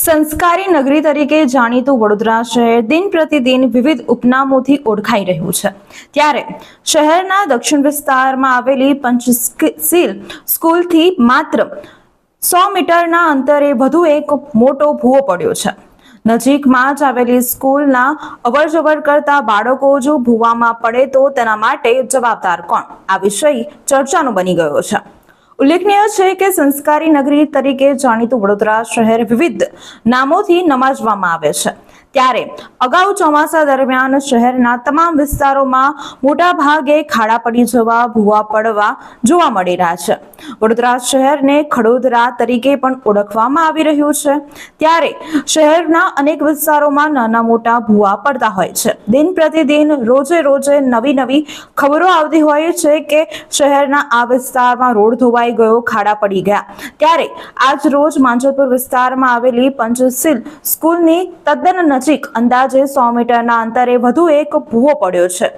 સંસ્કારી નગરી તરીકે જાણીતું વડોદરા શહેર દિન પ્રતિદિન વિવિધ ઉપનામોથી ઓળખાઈ રહ્યું છે। ત્યારે શહેરના દક્ષિણ વિસ્તારમાં આવેલી પંચશીલ સ્કૂલથી માત્ર 100 મીટરના અંતરે વધુ એક મોટો ભૂવો પડ્યો છે। નજીકમાં જ આવેલી સ્કૂલના અવરજવર કરતા બાળકો જો ભૂવામાં પડે તો તેના માટે જવાબદાર કોણ? આ વિષય ચર્ચાનો બની ગયો છે। ઉલ્લેખનીય છે કે સંસ્કારી નગરી તરીકે જાણીતું વડોદરા શહેર વિવિધ નામોથી નમાજવામાં આવે છે। ત્યારે અગાઉ ચોમાસા દરમિયાન શહેરના તમામ વિસ્તારોમાં મોટા ભાગે ખાડા પડી જવા, ભૂવા પડવા જોવા મળી રહ્યા છે। વડોદરા શહેરને ખડોદરા તરીકે પણ ઓળખવામાં આવી રહ્યું છે। ત્યારે શહેરના અનેક વિસ્તારોમાં નાના મોટા ભૂવા પડતા હોય છે। દિન પ્રતિદિન રોજે નવી ખબરો આવતી હોય છે કે શહેરના આ વિસ્તારમાં રોડ ધોવાઈ ગયો, ખાડા પડી ગયા। ત્યારે આજ રોજ માંજલપુર વિસ્તારમાં આવેલી પંચશીલ સ્કૂલની તદ્દન નજીક અંદાજે 100 મીટરના અંતરે વધુ એક ભૂવો પડ્યો છે।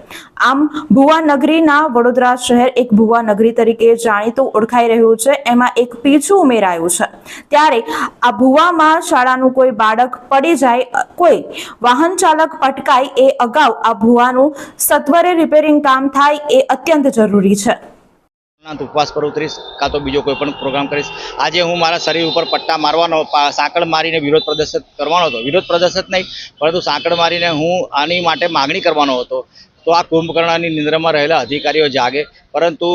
આમ ભૂવા નગરીના વડોદરા શહેર એક ભૂવા નગરી તરીકે જાણીતું ઓળખાઈ રહ્યું છે। એમાં એક પીછું ઉમેરાયું છે। ત્યારે આ ભૂવામાં શાળાનું કોઈ બાળક પડી જાય, કોઈ વાહન ચાલક પટકાય એ અગાઉ આ ભૂવાનું સત્વરે રિપેરિંગ કામ થાય એ અત્યંત જરૂરી છે। ઉપવાસ પર ઉતરીશ કાં તો બીજો કોઈ પણ પ્રોગ્રામ કરીશ। આજે હું મારા શરીર ઉપર પટ્ટા મારવાનો, સાંકળ મારીને વિરોધ પ્રદર્શન કરવાનો હતો। વિરોધ પ્રદર્શન નહીં પરંતુ સાંકળ મારીને હું આની માટે માગણી કરવાનો હતો। તો આ કુંભકર્ણની નિંદ્રામાં રહેલા અધિકારીઓ જાગે, પરંતુ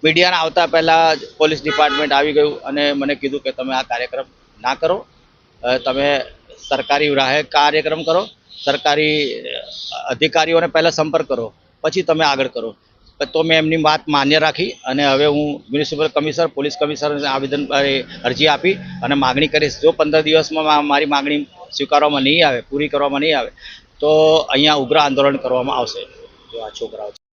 મીડિયાના આવતા પહેલાં પોલીસ ડિપાર્ટમેન્ટ આવી ગયું અને મને કીધું કે તમે આ કાર્યક્રમ ના કરો, તમે સરકારી રાહે કાર્યક્રમ કરો, સરકારી અધિકારીઓને પહેલાં સંપર્ક કરો, પછી તમે આગળ કરો। તો મેં એમની વાત માન્ય રાખી અને હવે હું મ્યુનિસિપલ કમિશનર, પોલીસ કમિશનરને અરજી આપી અને માગણી કરીશ। જો 15 દિવસમાં મારી માગણી સ્વીકારવામાં નહીં આવે, પૂરી કરવામાં નહીં આવે તો અહીંયા ઉગ્ર આંદોલન કરવામાં આવશે। જો આ છોકરાઓ